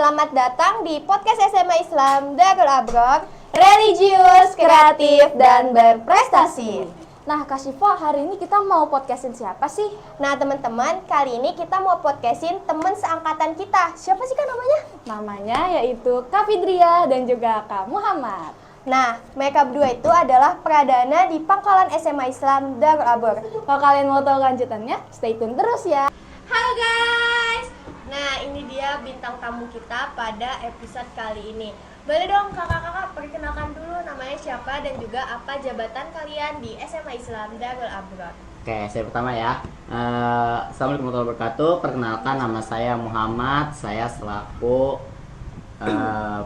Selamat datang di podcast SMA Islam Darul Abror, religius, kreatif, dan berprestasi. Nah, Kak Syifa, hari ini kita mau podcastin siapa sih? Nah teman-teman, kali ini kita mau podcastin teman seangkatan kita. Siapa sih Kak namanya? Namanya yaitu Kak Fidria dan juga Kak Muhammad. Nah, mereka berdua itu adalah pradana di Pangkalan SMA Islam Darul Abror. Kalau kalian mau tahu lanjutannya, stay tune terus ya. Halo guys! Nah, ini dia bintang tamu kita pada episode kali ini. Boleh dong kakak-kakak perkenalkan dulu namanya siapa dan juga apa jabatan kalian di SMA Islam Darul Abror. Oke, saya pertama ya. Assalamualaikum warahmatullahi wabarakatuh. Perkenalkan, nama saya Muhammad. Saya selaku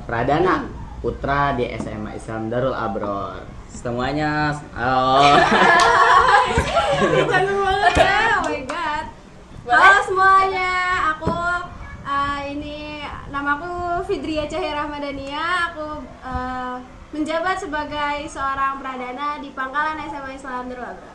pradana putra di SMA Islam Darul Abror. Semuanya, Jangan banget ya, oh my god. Halo semuanya, aku ini namaku Fidria Cahira Rahmadania. Aku menjabat sebagai seorang pradana di Pangkalan SMA Islam Darul Abror.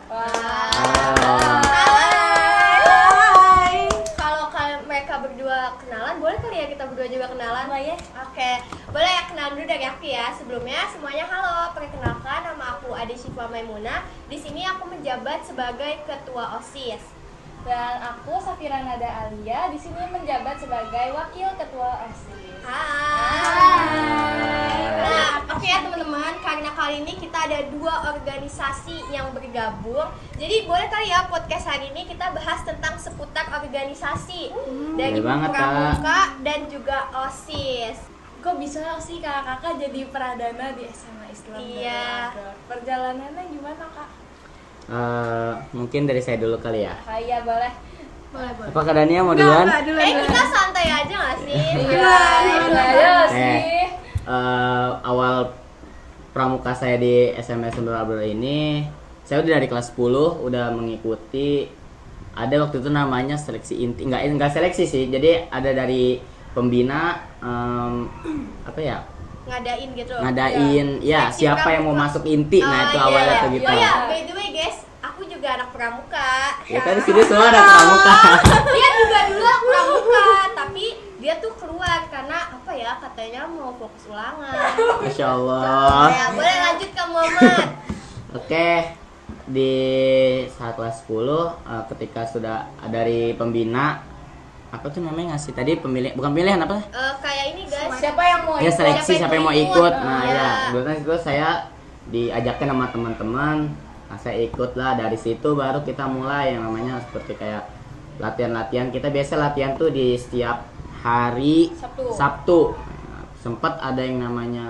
Hai. Kalau mereka berdua kenalan, boleh kali ya kita berdua juga kenalan? Boleh. Oke, boleh ya kenalan dulu dari aku ya. Sebelumnya semuanya halo, perkenalkan nama aku Ade Syifa Maimunah. Di sini aku menjabat sebagai ketua OSIS. Dan aku Safira Nada Alia, di sini menjabat sebagai wakil ketua OSIS. Hai. Nah, oke ya teman-teman, karena kali ini kita ada dua organisasi yang bergabung. Jadi boleh kali ya podcast hari ini kita bahas tentang seputar organisasi dari Boleh banget, Pramuka dan juga OSIS. Kok bisa sih kakak-kakak jadi pradana di SMA Islam? Iya. Darul Abror? Perjalanannya gimana, Kak? mungkin dari saya dulu kali ya. Iya, boleh. Boleh. Apa Kak Dania mau duluan? Kita santai aja gak sih? Iya sih. Awal pramuka saya di SMA Islam Darul Abror ini, saya udah dari kelas 10 udah mengikuti. Ada waktu itu namanya seleksi inti, enggak seleksi sih. Jadi ada dari pembina Ngadain gitu. Ya, Seleksi siapa yang mau pramuka. masuk inti. Nah, itu awalnya tuh gitu. Oh ya, by the way guys, aku juga anak pramuka. Ya kan di sini semua ada pramuka. Dia juga dulu anak pramuka, tapi dia tuh keluar karena apa ya, katanya mau fokus ulangan. Masya Allah. Ya, boleh lanjut ke Muhammad. Oke, di saat kelas 10 ketika sudah dari pembina, apa tuh namanya ngasih tadi, bukan pemilihan apa? Kayak ini guys. Siapa yang mau Ya seleksi siapa yang mau ikut. Nah Iya. ya, kebetulan itu saya diajakin sama teman-teman. Nah, saya ikut lah, dari situ baru kita mulai yang namanya seperti kayak latihan-latihan. Kita biasa latihan tuh di setiap hari Sabtu. Nah, sempat ada yang namanya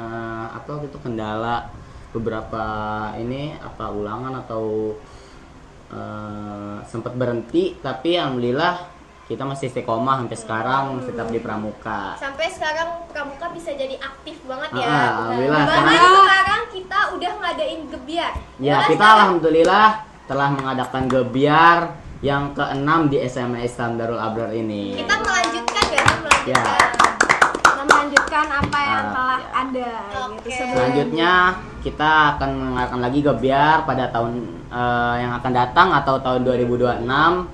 apa gitu, kendala beberapa ini ulangan atau sempat berhenti, tapi alhamdulillah kita masih istiqomah sampai sekarang tetap di pramuka. Sampai sekarang pramuka bisa jadi aktif banget ya. Alhamdulillah. Bahkan Karena sekarang kita udah ngadain gebiar. ya Bahkan kita sekarang- alhamdulillah telah mengadakan gebiar yang ke-6 di SMA Islam Darul Abror ini. Kita melanjutkan ya, melanjutkan. Melanjutkan apa yang telah ya. ada gitu Oke. sebelumnya. Selanjutnya kita akan mengadakan lagi gebiar pada tahun yang akan datang atau tahun 2026.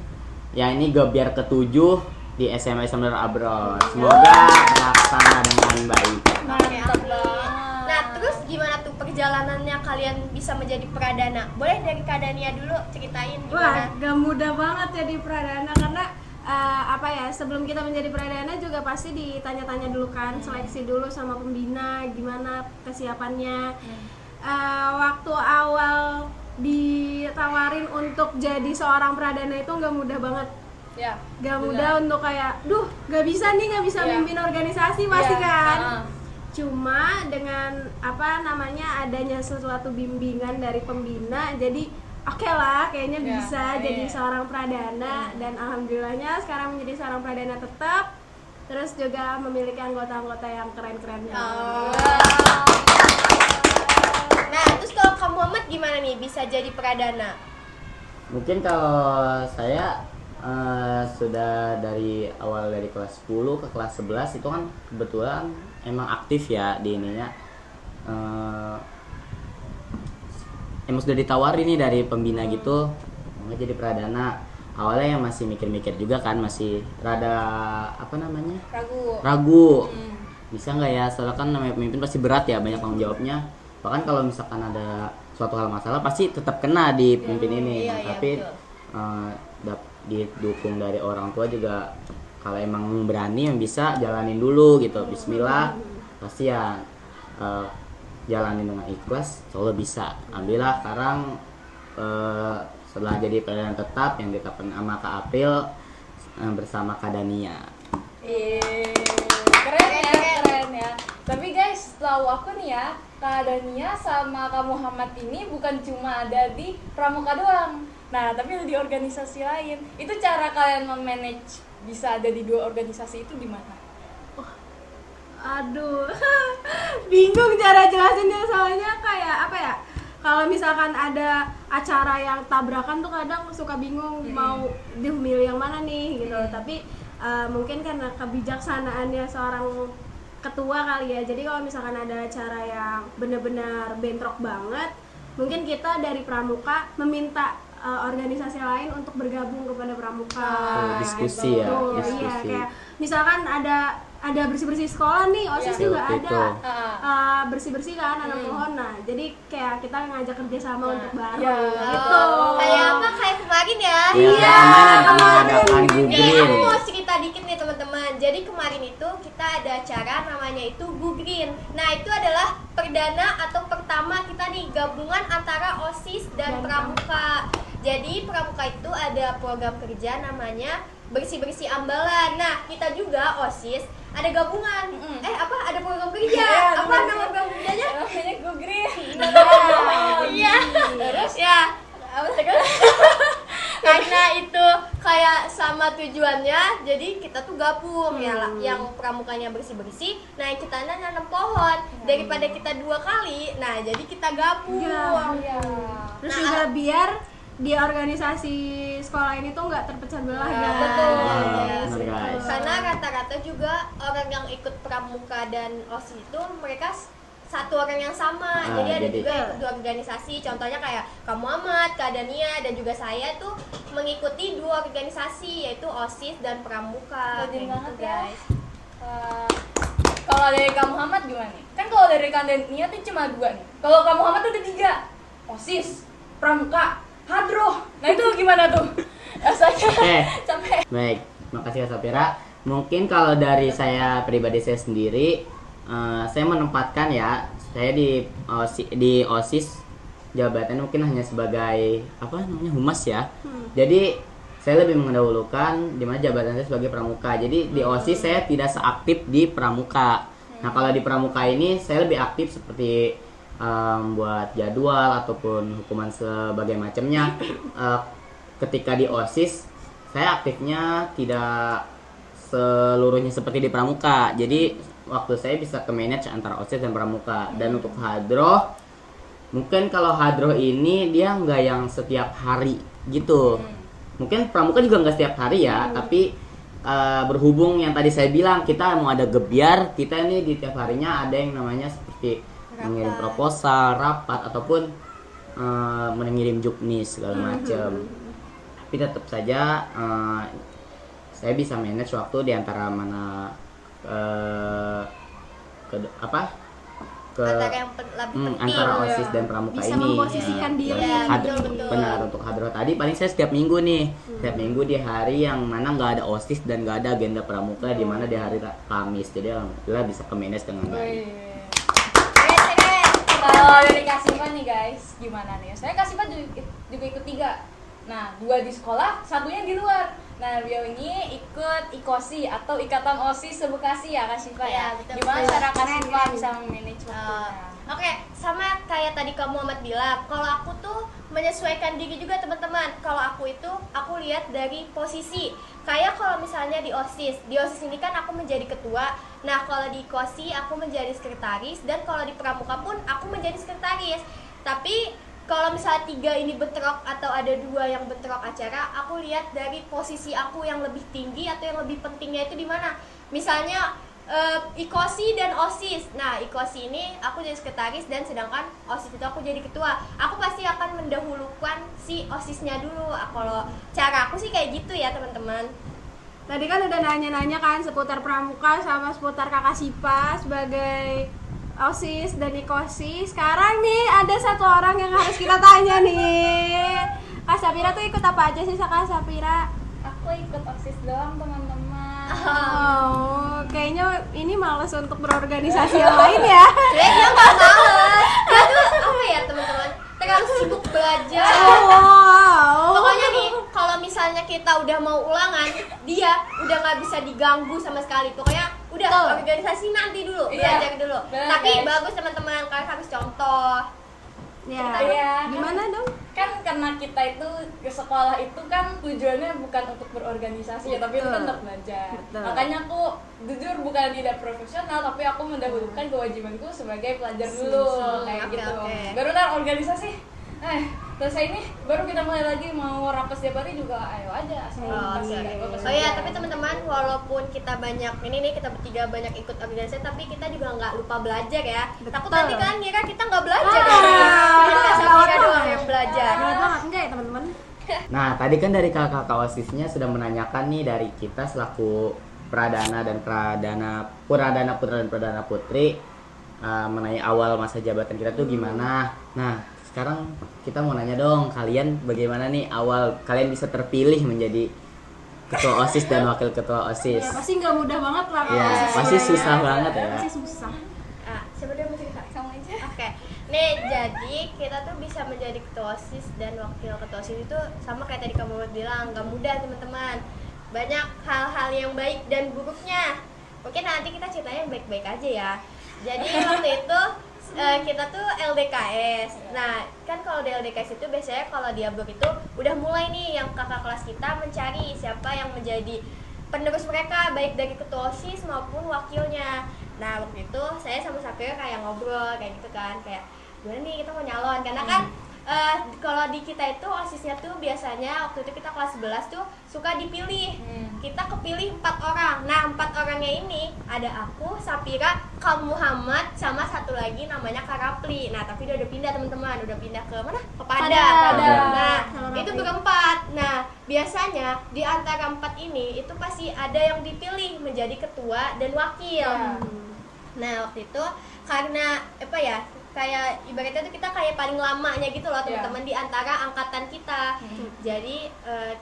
Ya, ini gebiar ke-7 di SMA Islam Darul Abror. Semoga terlaksana dengan baik. Mantap banget. Nah, terus gimana tuh perjalanannya kalian bisa menjadi pradana? Boleh dari Kak Dania dulu ceritain Wah, gimana? gak mudah banget jadi pradana karena sebelum kita menjadi pradana juga pasti ditanya-tanya dulu kan, seleksi dulu sama pembina gimana kesiapannya. Waktu awal ditawarin untuk jadi seorang pradana itu nggak mudah banget. Ya. Gak mudah untuk kayak, gak bisa Iya. mimpin organisasi pasti Iya, kan. heeh. Cuma dengan adanya sesuatu bimbingan dari pembina, jadi oke lah kayaknya Iya, bisa iya. jadi seorang pradana. Dan alhamdulillahnya sekarang menjadi seorang pradana tetap, terus juga memiliki anggota-anggota yang keren-keren. Nah, terus kalau Kak Muhammad gimana nih bisa jadi pradana? Mungkin kalau saya sudah dari awal dari kelas 10 ke kelas 11 itu kan kebetulan emang aktif ya di ininya. Emang sudah ditawari nih dari pembina gitu, mau jadi pradana. awalnya yang masih mikir-mikir juga kan, masih rada apa namanya, Ragu. ragu bisa nggak ya, soalnya kan namanya pemimpin pasti berat ya, banyak tanggung jawabnya. Bahkan kalau misalkan ada suatu hal masalah pasti tetap kena di pemimpin ini. iya, Nah, iya, tapi betul. didukung dari orang tua juga, kalau emang berani yang bisa jalanin dulu gitu, Bismillah, pasti ya jalanin dengan ikhlas, selalu bisa. Alhamdulillah sekarang setelah jadi pelayanan tetap yang ditetapkan sama Kak April bersama Kak Dania. Keren ya. Tapi guys, setahu aku nih ya, Kak Dania sama Kak Muhammad ini bukan cuma ada di Pramuka doang. Nah, tapi di organisasi lain. Itu cara kalian memanage bisa ada di 2 organisasi itu gimana? Aduh, bingung cara jelasinnya, soalnya kayak apa ya? Kalau misalkan ada acara yang tabrakan tuh kadang suka bingung mau dimilih yang mana nih gitu. Tapi mungkin karena kebijaksanaannya seorang ketua kali ya. Jadi kalau misalkan ada acara yang benar-benar bentrok banget, mungkin kita dari Pramuka meminta organisasi lain untuk bergabung kepada Pramuka. Diskusi ya, Gitu. diskusi. Iya, kayak misalkan ada bersih-bersih sekolah nih, OSIS juga Waktu ada itu. bersih-bersih kan nanam pohon. Nah, jadi kayak kita ngajak kerjasama untuk bareng Iya. gitu. Kayak apa? Kayak kemarin ya. Iya, kemarin mengadakan Go Nih, Green. aku mau cerita dikit nih teman-teman. Jadi kemarin itu kita ada acara namanya itu Go Green. Nah, itu adalah perdana atau pertama kita nih gabungan antara OSIS dan Pramuka. Jadi Pramuka itu ada program kerja namanya bersih-bersih ambalan. Nah, kita juga OSIS ada gabungan. Ada program kerja. Iya, Apa nama program kerjanya? Namanya Go Green. Iya. Terus ya. Apa terus? Karena itu kayak sama tujuannya, jadi kita tuh gabung ya lah. Yang pramukanya bersih-bersih, nah kita nanam pohon. Daripada kita 2 kali, nah jadi kita gabung. Iya. Terus Nah, juga biar di organisasi sekolah ini tuh nggak terpecah belah guys. betul. Benar, guys. Karena rata-rata juga orang yang ikut pramuka dan OSIS itu mereka satu orang yang sama. Jadi ada jadi- juga yang ikut 2 organisasi. Contohnya kayak Kak Muhammad, Kak Dania, dan juga saya tuh mengikuti 2 organisasi, yaitu OSIS dan pramuka. Rajin Kayak banget gitu, ya. guys. Kalau dari Kak Muhammad gimana nih? Kan kalau dari Kak Dania tuh cuma 2 nih. Kalau Kak Muhammad tuh ada 3. OSIS, Pramuka, Hadroh. Nah itu gimana tuh? Rasanya capek. Baik, makasih Kak Sapira. Mungkin kalau dari saya pribadi saya sendiri, saya menempatkan ya, saya di OSIS jabatannya mungkin hanya sebagai apa namanya, humas ya. Jadi saya lebih mendahulukan di mana jabatan saya sebagai pramuka. Jadi di OSIS saya tidak seaktif di pramuka. Nah, kalau di pramuka ini saya lebih aktif seperti buat jadwal ataupun hukuman sebagai macamnya. Ketika di OSIS saya aktifnya tidak seluruhnya seperti di pramuka. Jadi waktu saya bisa ke manage antara OSIS dan pramuka. Dan untuk hadroh, mungkin kalau hadroh ini dia nggak yang setiap hari gitu. Mungkin pramuka juga nggak setiap hari ya, tapi berhubung yang tadi saya bilang kita mau ada gebyar, kita ini di tiap harinya ada yang namanya seperti mengirim proposal, rapat, ataupun mengirim juknis segala macam. Tapi tetap saja saya bisa manage waktu di antara mana Antara yang lebih penting. antara OSIS dan pramuka Bisa ini. memposisikan diri. Iya, Hadroh, betul. benar, untuk hadroh tadi paling saya setiap minggu nih, setiap minggu di hari yang mana nggak ada OSIS dan nggak ada agenda pramuka, di mana di hari Kamis. Jadi alhamdulillah bisa ke manage dengan baik. Keren. Kalau dari Kasifa nih guys, gimana nih? Saya Kasifa juga ikut 3. Nah, 2 di sekolah, satunya di luar. Nah, beliau ini ikut IKOSI atau Ikatan OSIS se-Bekasi ya Kasifa ya. Iya, betul. Gimana Betul. cara Kasifa Keren. bisa memanage waktunya? Oke, sama kayak tadi Kak Muhammad bilang, kalau aku tuh menyesuaikan diri juga teman-teman. Kalau aku itu, aku lihat dari posisi. Kayak kalau misalnya di OSIS ini kan aku menjadi ketua. Nah, kalau di IKOSI aku menjadi sekretaris, dan kalau di pramuka pun aku menjadi sekretaris. Tapi kalau misalnya 3 ini bentrok atau ada 2 yang bentrok acara, aku lihat dari posisi aku yang lebih tinggi atau yang lebih pentingnya itu di mana. Misalnya IKOSI dan OSIS. Nah, IKOSI ini aku jadi sekretaris dan sedangkan OSIS itu aku jadi ketua. Aku pasti akan mendahulukan si OSISnya dulu. Kalau cara aku sih kayak gitu ya, teman-teman. Tadi kan udah nanya-nanya kan seputar pramuka sama seputar kakak Sipa sebagai OSIS dan IKOSI. Sekarang nih ada satu orang yang harus kita tanya nih. Kak Sapira tuh ikut apa aja sih Kak Sapira? Aku ikut OSIS doang, teman-teman. Oh, kayaknya ini malas untuk berorganisasi yang lain ya. Dia nggak males. Dia tuh apa ya, teman-teman? Terlalu sibuk belajar. Wow. Pokoknya nih, kalau misalnya kita udah mau ulangan, dia udah nggak bisa diganggu sama sekali. Pokoknya udah organisasi nanti dulu, belajar dulu. Bener, Tapi guys. bagus teman-teman, kalian harus contoh. Ya. Iya. Gimana dong? Kan karena kita itu ke sekolah itu kan tujuannya bukan untuk berorganisasi ya, tapi itu kan untuk belajar. Betul. Makanya aku jujur bukan tidak profesional, tapi aku mendahulukan kewajibanku sebagai pelajar dulu kayak Oke, gitu. oke. Baru ntar organisasi selesai ini baru kita mulai lagi, mau rapat setiap hari juga ayo aja asal Oke. Oh ya, tapi teman-teman, walaupun kita banyak kita bertiga banyak ikut organisasi, tapi kita juga nggak lupa belajar ya. Takut nanti kan kira kita nggak belajar. Kita Sapira doang yang belajar. Gawat banget enggak ya teman-teman? Nah, tadi kan dari kakak-kakak OSISnya sudah menanyakan nih dari kita selaku Pradana dan Pradana Putra dan Pradana Putri mengenai awal masa jabatan kita tuh gimana. Nah, sekarang kita mau nanya dong, kalian bagaimana nih awal kalian bisa terpilih menjadi ketua OSIS dan wakil ketua OSIS? Ya, pasti nggak mudah banget lah kalau Ya, OSIS pasti ya. susah banget ya. Pasti susah. Siapa dulu yang mau cerita? Kamu aja. Oke, nih jadi kita tuh bisa menjadi ketua OSIS dan wakil ketua OSIS itu sama kayak tadi kamu bilang, nggak mudah teman-teman. Banyak hal-hal yang baik dan buruknya. Mungkin nanti kita ceritanya yang baik-baik aja ya. Jadi waktu itu kita tuh LDKS. Nah, kan kalau di LDKS itu biasanya kalau di Ablok itu udah mulai nih yang kakak kelas kita mencari siapa yang menjadi penerus mereka, baik dari ketua OSIS maupun wakilnya. Nah, waktu itu saya sama Sapira kayak ngobrol kayak gitu kan, kayak gimana nih kita mau nyalon, karena kan kalau di kita itu OSISnya tuh biasanya waktu itu kita kelas 11 tuh suka dipilih. Kita kepilih 4 orang. Nah, 4 orangnya ini ada aku, Sapira, Kak Muhammad, sama satu lagi namanya Kak Rapli. Nah, tapi dia udah pindah teman-teman, udah pindah ke mana? Ke Padang. Nah, itu berempat. Nah, biasanya di antara 4 ini itu pasti ada yang dipilih menjadi ketua dan wakil. Nah, waktu itu karena apa ya? Kayak ibaratnya tuh kita kayak paling lamanya gitu loh teman-teman di antara angkatan kita. Jadi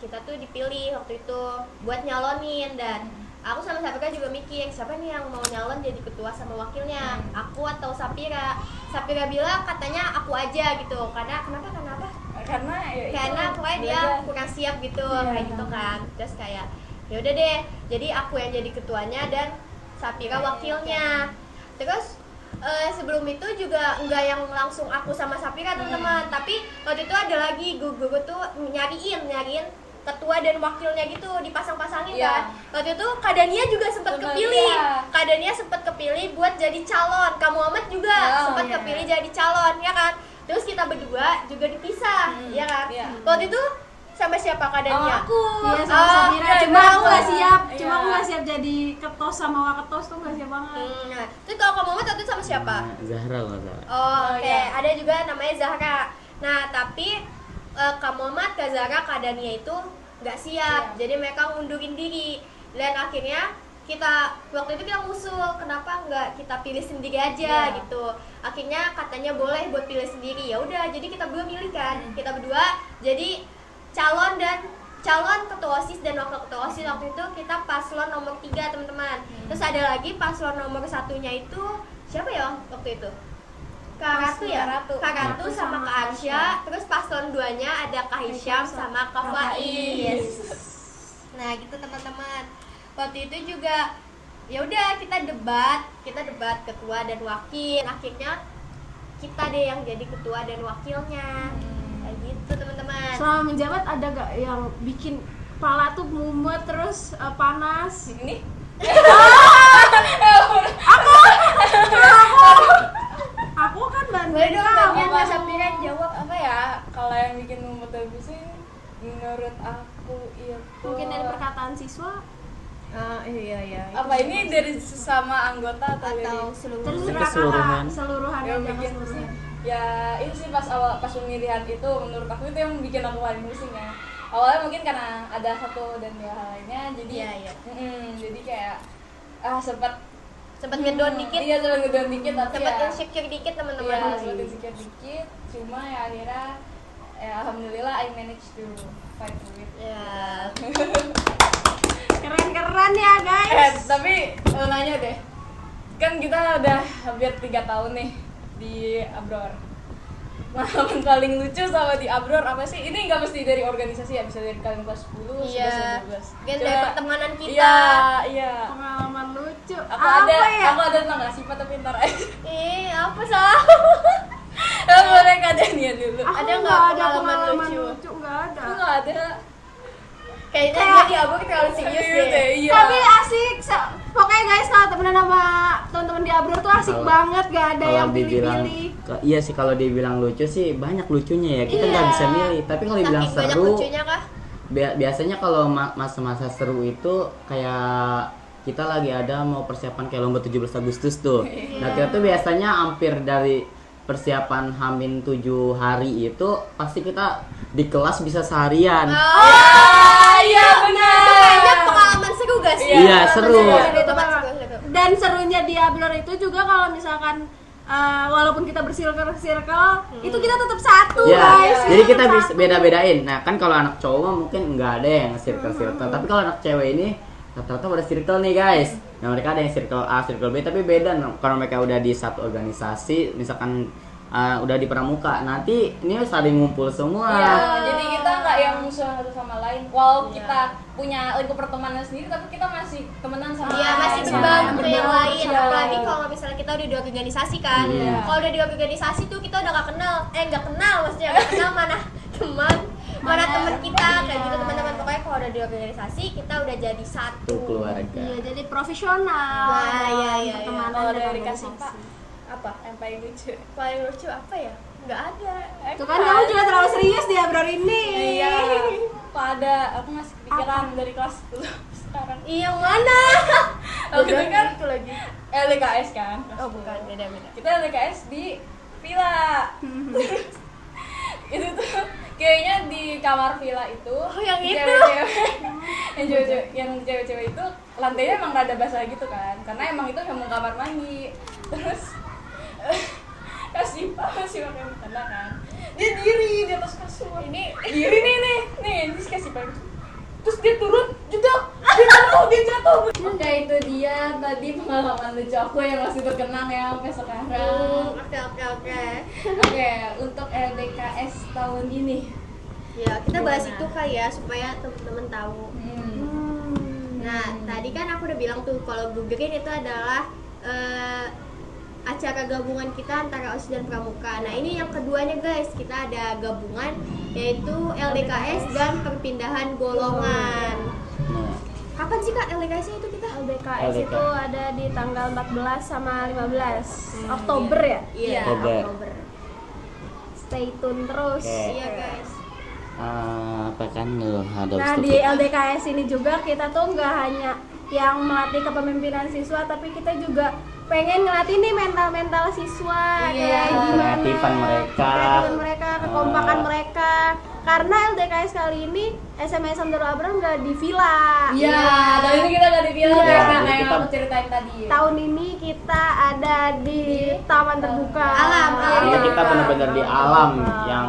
kita tuh dipilih waktu itu buat nyalonin, dan aku sama Sapira juga mikir siapa nih yang mau nyalon jadi ketua sama wakilnya, aku atau Sapira. Sapira bilang katanya aku aja gitu, karena kenapa? Karena ya itu Karena pokoknya dia belajar. kurang siap gitu kayak gitu kan. Terus kayak ya udah deh, jadi aku yang jadi ketuanya dan Sapira wakilnya. Terus sebelum itu juga enggak yang langsung aku sama Sapira teman-teman, tapi waktu itu ada lagi guru tuh nyariin ketua dan wakilnya gitu, dipasang-pasangin kan. Waktu itu Kak Dania juga sempat kepilih. Kak Dania sempat kepilih buat jadi calon. Kak Muhammad juga sempat kepilih jadi calon, ya kan? Terus kita berdua juga dipisah, ya kan? Waktu itu sama siapa Kak Dania? Aku. Iya sama Sapira, iya, cuma aku nggak iya. siap, Iya. cuma aku nggak siap jadi ketos sama waketos tuh nggak siap banget. Nah, terus kalau Kak Muhammad waktu itu sama siapa? Zahra nggak salah. Oh, oke. iya. Ada juga namanya Zahra. Nah, tapi Kak Muhammad, Kak Zahra, Kak Dania itu nggak siap. Jadi mereka ngundurin diri. Dan akhirnya kita waktu itu kita ngusul, kenapa nggak kita pilih sendiri aja gitu. Akhirnya katanya boleh buat pilih sendiri. Ya udah, jadi kita berdua milih kan. Kita berdua jadi calon ketua OSIS dan wakil ketua OSIS. Waktu itu kita paslon nomor 3 teman-teman. Terus ada lagi paslon nomor 1-nya itu siapa ya waktu itu? Kak Ratu ya? Kak Ratu sama Kak Arsya. Terus paslon 2-nya ada Kak Hisham sama Kak Faiz. Nah gitu teman-teman. Waktu itu juga ya udah kita debat ketua dan wakil. Akhirnya kita deh yang jadi ketua dan wakilnya. Kayak gitu teman-teman. Selama menjabat ada gak yang bikin kepala tuh mumet terus panas? Ini Aku kan Boleh bantuin dong kamu. bagian Kak Sapira jawab. apa ya? Kalau yang bikin memutuskan menurut aku itu Mungkin dari perkataan siswa. Iya. apa ini ini dari sesama anggota atau atau dari seluruh Terserah Keseluruhan. kakak, seluruhan yang aja bikin keseluruhan. ya ini sih pas pemilihan itu menurut aku itu yang bikin aku paling pusing ya. Awalnya mungkin karena ada satu dan dua hal lainnya jadi Iya. jadi kayak sempat ngedon dikit, iya sempat ngedon dikit tapi sempat ya insecure dikit teman-teman. iya sempat insecure dikit cuma ya akhirnya ya alhamdulillah I managed to fight through it. Ya. Keren-keren ya guys. Tapi nanya deh, kan kita udah hampir 3 tahun nih di Abror. Pengalaman paling lucu sama di Abror apa sih? Ini nggak mesti dari organisasi ya, bisa dari kalian kelas 10, Iya. 11, 12. Kan dari pertemanan kita. Iya. Pengalaman lucu. Aku apa ada, ya? aku ada tentang nggak sifat tapi ntar aja. Apa salah? Boleh kalian dulu. Aku Ada nggak nggak ada pengalaman pengalaman lucu? lucu? Nggak ada. Aku nggak ada. Kayaknya Kayak- dia di Abur terlalu serius deh. Iya. Tapi asik. Pokoknya guys kalau temenan sama teman-teman di Abror tuh asik Kalau- banget, gak ada Kalau yang dibilang pilih-pilih. iya sih, kalau dibilang lucu sih banyak lucunya ya, kita nggak Iya. bisa milih. Tapi kalau dibilang Saking banyak seru, lucunya kah? biasanya kalau masa-masa seru itu kayak kita lagi ada mau persiapan kayak lomba 17 Agustus tuh. Nah kita tuh biasanya hampir dari persiapan Hamin 7 hari itu pasti kita di kelas bisa seharian. Iya benar. Itu kayaknya pengalaman seru gak sih? Iya, seru. Itu kan seru. Dan serunya di Abror itu juga kalau misalkan walaupun kita bersirkel-sirkel, itu kita tetap satu Ya, guys. jadi kita Tetap bisa satu. beda-bedain. Nah, kan kalau anak cowok mah mungkin nggak ada yang circle-circle. Tapi kalau anak cewek ini rata-rata pada circle nih guys. Nah, mereka ada yang circle A, circle B, tapi beda. Nah, kalau mereka udah di satu organisasi, misalkan udah di pramuka, nanti ini saling ngumpul semua. Iya, jadi kita nggak yang musuh satu sama lain. Walau Iya. kita punya lingkup pertemanan sendiri, tapi kita masih temenan sama Iya, masih lain. berbantu Iya, yang lain. iya. Apalagi kalau misalnya kita udah di organisasi kan. Iya. Kalau udah di organisasi tuh kita udah gak kenal, nggak kenal maksudnya nggak kenal mana teman, mana teman kita kayak gitu teman-teman. Pokoknya kalau udah di organisasi kita udah jadi satu. Tuh keluarga. Iya, jadi profesional. Wah, iya. Pertemanan Kalau dan dari organisasi. kasih Pak, apa yang paling lucu? Paling lucu apa ya? Nggak ada. Tuh kan kamu juga terlalu serius di Abror ini. Iya. Pada aku masih kepikiran dari kelas 10 sekarang. Iya mana? Waktu itu kan itu lagi. LDKS kan. Oh bukan, beda. Kita LDKS di villa. Itu tuh kayaknya di kamar villa itu. Oh, yang itu. Yang cewek-cewek itu lantainya emang rada basah gitu kan. Karena emang itu emang kamar mandi. Terus kasih pakai mukena kan. Dia diri di atas kasur. Ini diri nih kasih pakai. Terus dia turun, jatuh. Oke, itu dia tadi pengalaman lucu aku yang masih terkenang ya sampai sekarang. Oke. Oke, untuk LDKS tahun ini. Ya, kita bahas Gimana? itu kali ya supaya teman-teman tahu. Nah, tadi kan aku udah bilang tuh kalau Green itu adalah acara gabungan kita antara OSIS dan Pramuka. Nah, ini yang keduanya guys, kita ada gabungan yaitu LDKS dan perpindahan golongan. Nah, Kapan sih Kak LDKS-nya itu kita? LDKS LDK. itu ada di tanggal 14 sama 15 Oktober ya. Iya, Oktober. Stay tune terus. Oke. Iya guys. apa kan lu ada Nah Ustaz? di LDKS ini juga kita tuh nggak hanya yang melatih kepemimpinan siswa, tapi kita juga pengen ngelatih nih mental siswa Iya. kayak gimana Kreatifan mereka. kreatifan mereka, kekompakan Ah. mereka. Karena LDKS kali ini SMA Samdoro Abraham nggak di villa. Iya, tahun ini kita nggak di villa Iya, karena jadi kayak yang kita- aku ceritain tadi. Tahun ini kita ada di Taman Terbuka. Alam. Jadi kita benar-benar di alam Terbuka. yang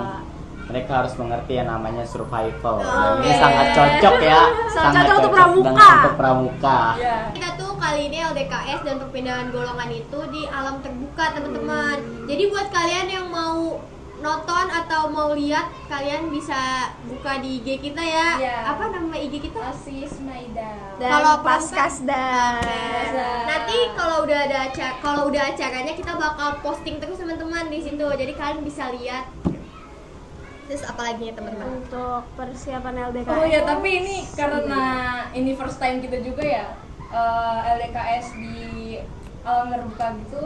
mereka harus mengerti yang namanya survival. Oke. Dan ini sangat cocok ya. Sangat cocok untuk cocok pramuka. dengan untuk pramuka. Iya. Kita tuh kali ini LDKS dan perpindahan golongan itu di alam terbuka teman-teman. Jadi buat kalian yang mau nonton atau mau lihat, kalian bisa buka di IG kita ya. Iya. Apa nama IG kita? Asis Maida. Dan Kalau Paskasda. Nanti kalau udah acaranya kita bakal posting terus teman-teman di situ. Jadi kalian bisa lihat. Terus apa lagi ya teman-teman? Untuk persiapan LDKS. Oh ya, tapi ini karena ini first time kita juga ya, LDKS di alam terbuka gitu.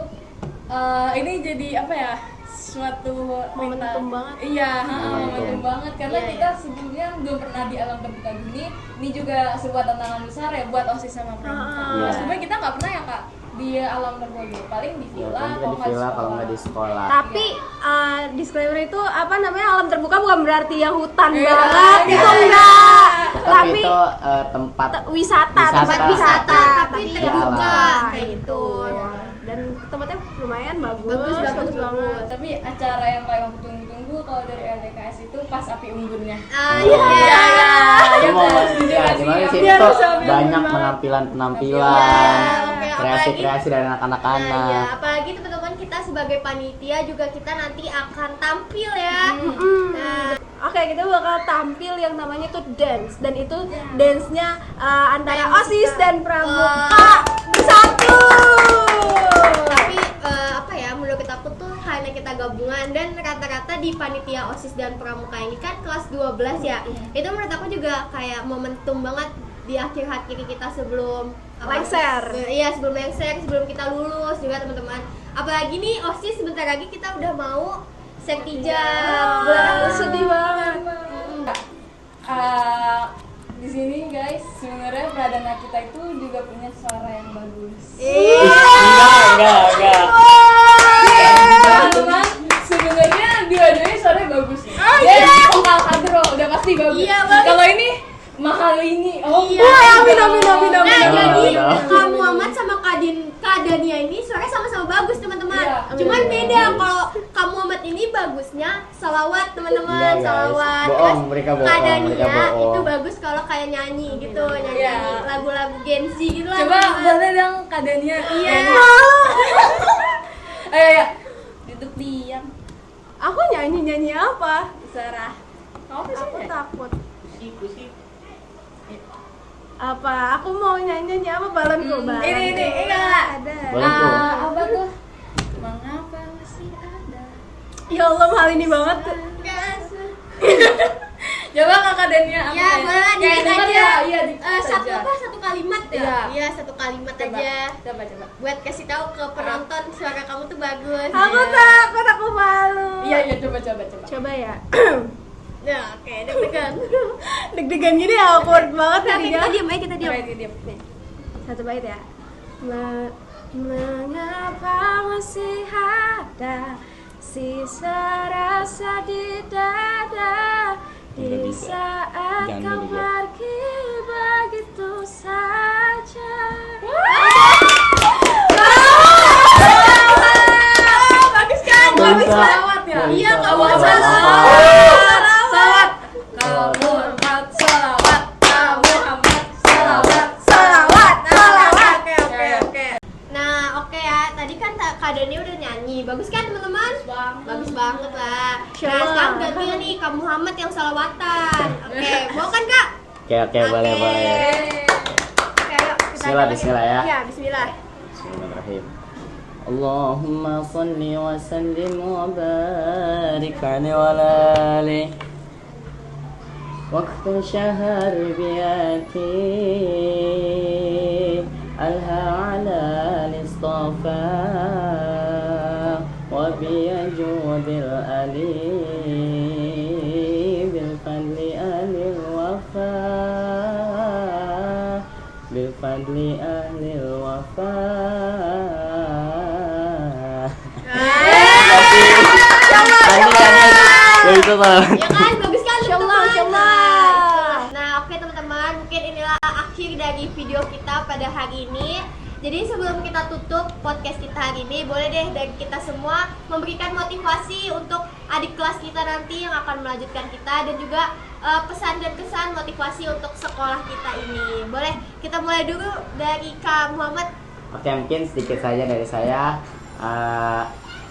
Ini jadi apa ya? suatu Momentum banget. Iya, momentum banget karena Iya, kita sebelumnya belum pernah di alam terbuka gini. Ini juga sebuah tantangan besar ya buat OSIS sama pramuka. Iya. Sebenarnya kita nggak pernah ya Kak di alam terbuka gini, paling di Ya, villa, kan kita di villa kalau nggak di sekolah. Tapi disclaimer itu apa namanya, alam terbuka bukan berarti yang hutan Iya, banget iya, itu iya. enggak. Tapi itu tempat Wisata, Wisata. tempat wisata Tapi Iya. terbuka kayak kayak gitu. gitu. Dan tempatnya lumayan bagus. Bagus banget. Tapi acara yang paling aku tunggu-tunggu kalau dari LDKS itu pas api unggunnya. Iya. Itu mau kan? ya gimana sih Biar itu bisa ambil banyak gimana. penampilan Oke, kreasi-kreasi dari Iya, anak-anak. apalagi teman-teman kita sebagai panitia juga kita nanti akan tampil ya. Nah, Oke, kita bakal tampil yang namanya itu dance, dan itu dance-nya antara Kayak OSIS musika. dan pramuka bersatu. tapi apa ya, menurut aku tuh hanya kita gabungan, dan rata-rata di panitia OSIS dan pramuka ini kan kelas 12 ya. Itu menurut aku juga kayak momentum banget di akhir-akhir kita sebelum Lengser. Iya, sebelum lengser, sebelum kita lulus juga teman-teman. Apalagi nih OSIS sebentar lagi kita udah mau sektijan. Sedih banget. Di sini guys, sebenarnya pradana kita itu juga punya suara yang bagus. Enggak. Teman-teman, sebenarnya dua-duanya suaranya bagus. Ya, vokal kadro udah pasti bagus. Iya, bagus. Kalau ini mahal ini. Oh, Iya. Amin. Nah, Amin. jadi Amin. Kak Muhammad sama Kak Dania ini suaranya sama-sama bagus teman-teman. Iya. Cuman Iya. beda, kalau Kak Muhammad ini bagusnya salawat teman-teman, Iya, guys. salawat. Bohong, Terus mereka Kak bohong, Dania mereka bohong. itu bagus kalau kayak nyanyi gitu, nyanyi Iya. lagu-lagu Gen Z gitu lah. coba teman-teman. boleh dong keadaannya. Iya. Ayo. Duduk diam. Aku nyanyi apa? Sarah. Apa sih? Aku takut. Apa? Aku mau nyanyi apa, balonku, balon. Ini enggak. Ada. Balonku. Apa tuh? Mengapa masih ada? Ya Allah, hal ini banget. Coba kakak Dania apa Ya, boleh Kayak dikit denger aja. ya? Iya, dikit Satu aja. apa? Satu kalimat ya? Iya. Iya, satu kalimat Coba. aja. Coba. Buat kasih tahu ke penonton suara kamu tuh bagus. Aku Ya. takut, aku malu. Iya, coba. Coba ya. Ya, oke, deg-degan. Deg-degan gini awkward banget Oke, tadi kita ya. diam aja, kita diam. Diam. Nih, satu bait ya. Mengapa masih ada sisa rasa di dada di Udah bisa. saat Jangan kau dulu ya. pergi begitu saja. Bagus kan? Bagus salawat ya? Iya, kamu kamu salawat. Salawat. Kamu Muhammad salawat. Kamu Muhammad salawat. Salawat, salawat. Oke. Nah, oke ya. Tadi kan Kak Dani udah nyanyi. Bagus kan, teman-teman? Bagus banget lah. Nah, Sure. sekarang gantinya nih Kak Muhammad yang salawatan. Oke, mau kan, Kak? Oke, boleh. Oke, yuk, kita Bismillah ya. Iya, bismillah. Bismillahirrahmanirrahim. Allahumma salli wa sallim wa barik alaihi wa ala alihi. Waktu syahar biati alha ala listafa wa biyajudil ali bil fadli alil wafa bil fadli alil wafa. Ya itu Pak. Ya kan, bagus kan Insyaallah, teman-teman? insyaallah. Nah, oke teman-teman, mungkin inilah akhir dari video kita pada hari ini. Jadi sebelum kita tutup podcast kita hari ini, boleh deh dari kita semua memberikan motivasi untuk adik kelas kita nanti yang akan melanjutkan kita, dan juga pesan dan kesan motivasi untuk sekolah kita ini. Boleh kita mulai dulu dari Kak Muhammad. Oke, mungkin sedikit saja dari saya.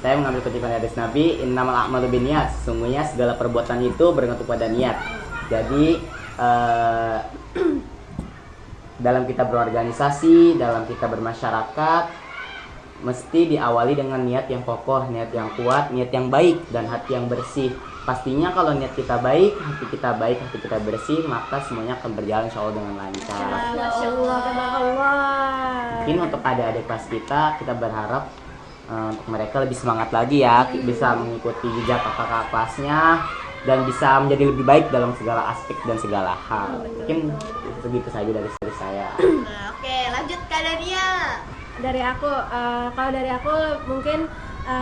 Saya mengambil kutipan hadis Nabi, innamal a'malu binniyat. Sesungguhnya segala perbuatan itu bergantung pada niat. Jadi dalam kita berorganisasi, dalam kita bermasyarakat, mesti diawali dengan niat yang kokoh, niat yang kuat, niat yang baik, dan hati yang bersih. Pastinya kalau niat kita baik, hati kita bersih, maka semuanya akan berjalan insya Allah dengan lancar. Masya Allah, tabarakallah. Mungkin untuk adik-adik kelas kita berharap untuk mereka lebih semangat lagi ya, bisa mengikuti jejak kakak kelasnya dan bisa menjadi lebih baik dalam segala aspek dan segala hal. Mungkin begitu saja dari saya. Nah, oke, lanjut Kak Dania. Dari aku, kalau dari aku mungkin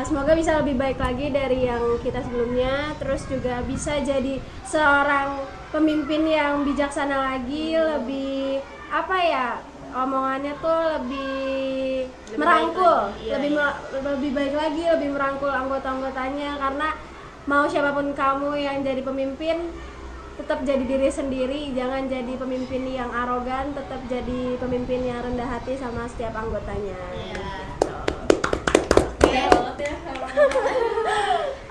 semoga bisa lebih baik lagi dari yang kita sebelumnya, terus juga bisa jadi seorang pemimpin yang bijaksana lagi, lebih apa ya, omongannya tuh lebih merangkul, baik lagi, iya. lebih baik lagi, lebih merangkul anggota-anggotanya, karena mau siapapun kamu yang jadi pemimpin, tetap jadi diri sendiri, jangan jadi pemimpin yang arogan, tetap jadi pemimpin yang rendah hati sama setiap anggotanya. Iya. Iya banget ya.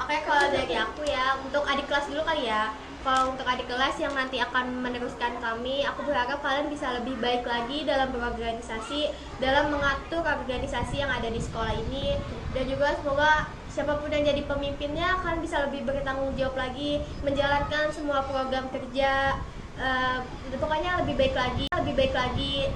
Oke, kalau dari aku ya, untuk adik kelas dulu kali ya. Kalau untuk adik kelas yang nanti akan meneruskan kami, aku berharap kalian bisa lebih baik lagi dalam berorganisasi, dalam mengatur organisasi yang ada di sekolah ini, dan juga semoga siapapun yang jadi pemimpinnya kalian bisa lebih bertanggung jawab lagi, menjalankan semua program kerja. Pokoknya lebih baik lagi,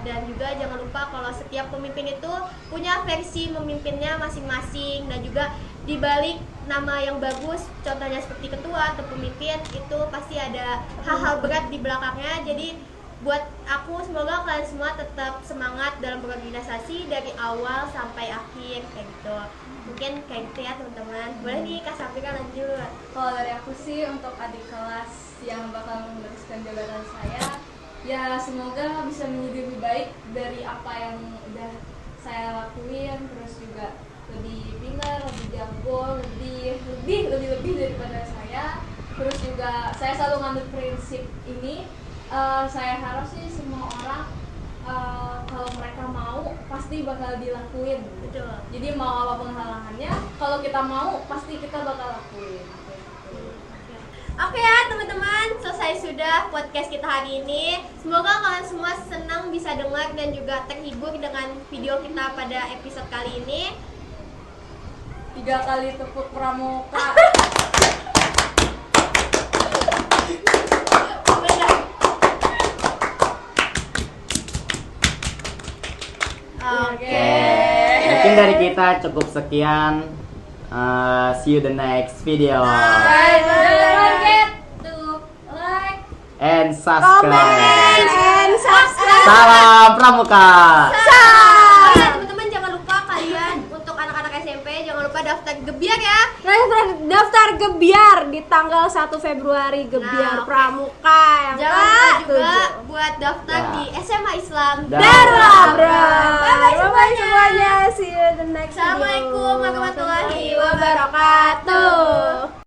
dan juga jangan lupa kalau setiap pemimpin itu punya versi memimpinnya masing-masing, dan juga dibalik nama yang bagus, contohnya seperti ketua atau pemimpin, itu pasti ada hal-hal berat di belakangnya. Jadi buat aku, semoga kalian semua tetap semangat dalam berorganisasi dari awal sampai akhir kayak gitu. Mungkin kayak gitu ya teman-teman. Boleh nih Kak Safira lanjut. Kalau dari aku sih untuk adik kelas yang bakal meneruskan jabatan saya, ya semoga bisa menjadi lebih baik dari apa yang udah saya lakuin, terus juga lebih pintar, lebih jago, lebih daripada saya. Terus juga saya selalu ngambil prinsip ini, saya harap sih semua orang kalau mereka mau pasti bakal dilakuin. Betul. Jadi mau apapun halangannya, kalau kita mau pasti kita bakal lakuin. Oke ya teman-teman, selesai sudah podcast kita hari ini. Semoga kalian semua senang bisa dengar dan juga terhibur dengan video kita pada episode kali ini. 3 kali tepuk pramuka. Oke. Mungkin dari kita cukup sekian. See you the next video Guys, don't forget to like and subscribe. And subscribe. Salam Pramuka. Teman-teman jangan lupa kalian untuk anak-anak SMP jangan lupa daftar Gebiar ya. Daftar Gebiar di tanggal 1 Februari, Gebiar Nah, oke. Pramuka yang Jangan lupa juga ke-7. buat daftar Ya. di SMA Islam. Darul Abrar. Bye-bye semuanya. See you the next video. Assalamualaikum warahmatullahi wabarakatuh.